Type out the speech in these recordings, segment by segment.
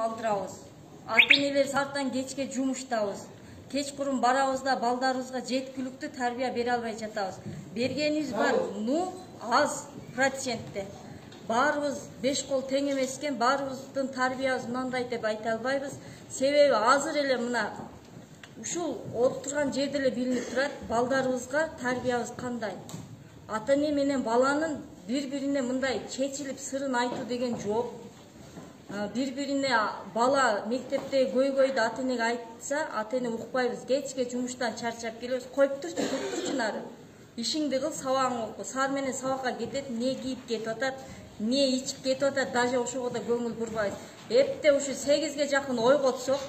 калтырабыз. Ата-энелер сааттан кечке жумуштабыз. Кечкурун барабыз да балдарыбызга жеткиликтүү тарбия бере албай жатабыз. Бергенибиз бар, аз процентте. Баарыбыз беш кол тең эмес экен, баарыбыздын тарбиябыз мындай деп айта албайбыз. Себеби азыр эле мына ушул отурган жерде эле билинип турат, балдарыбызга тарбиябыз кандай. Ата-эне менен баланын бири-бирине мындай чечилип сырын айтуу деген жок. Бири-бирине бала мектепте көйгөйдү ата-энеге айтса, ата-эне укпайбыз. Кечке жумуштан чарчап келебиз. Коюп турчу, туруп нары. Ишиңди кыл, сабагыңды оку. Саар менен сабакка кетет, эмне кийип кетип атат, эмне ичип кетип атат, даже ошого да көңүл бурбайбыз. Эпте ушу 8ге жакын ойготсок,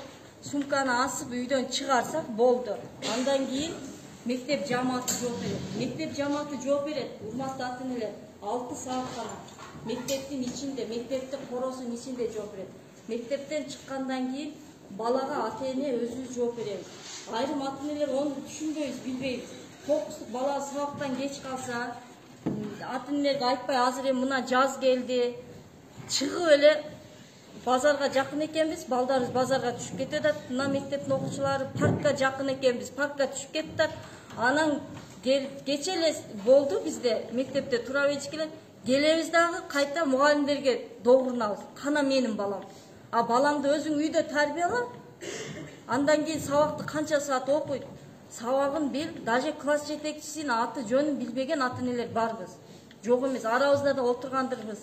сумканы асып үйдөн чыгарсак болду. Андан кийин мектеп жамааты жооп берет. Мектеп жамааты жооп берет. Урматтуу ата-энелер, 6 саат гана мектептин ичинде, мектептин коросунун ичинде жооп берет. Мектептен чыккандан кийин балага ата-эне өзүбүз жооп беребиз. Айрым ата-энелер ону түшүнбөйбүз, билбейбиз. Фокустук бала сабактан кеч калса, ата-энелерге айтпай, азыр эми мына жаз келди, чыгып эле базарга жакын экенбиз, балдарыбыз базарга түшүп кетип атат. Мына мектептин окуучулары паркка жакын экенбиз, паркка түшүп кетип атат. Анан кече эле болду бизде мектепте тура беришкеле. Келебиз дагы кайта мугалимдерге догурунабыз. Кана менин балам. А балаңды өзүң үйдө тарбияла. Андан кийин сабакты канча саат окуйт. Сабагын бил, даже класс жетекчисинин аты жөнүн билбеген ата-энелер барбыз. Жок эмес, арабызда да отургандырбыз.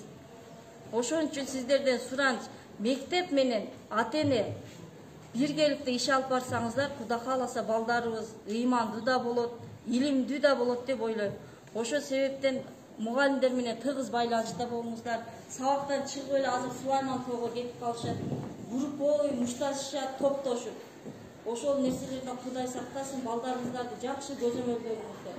Ошон үчүн сиздерден сураныч, мектеп менен ата-эне биргеликте иш алып барсаңыздар, Кудай кааласа балдарыбыз ыймандуу да болот, илимдүү да болот деп ойлойм. Ошол себептен мугалимдер менен тыгыз байланышта болуңуздар. Сабактан чыгып эле азыр Сулайман тоого кетип калышат, групповой мушташышат, топтошуп. Ошол нерселерден Кудай сактасын, балдарыңыздарды жакшы көзөмөлдөңүздөр.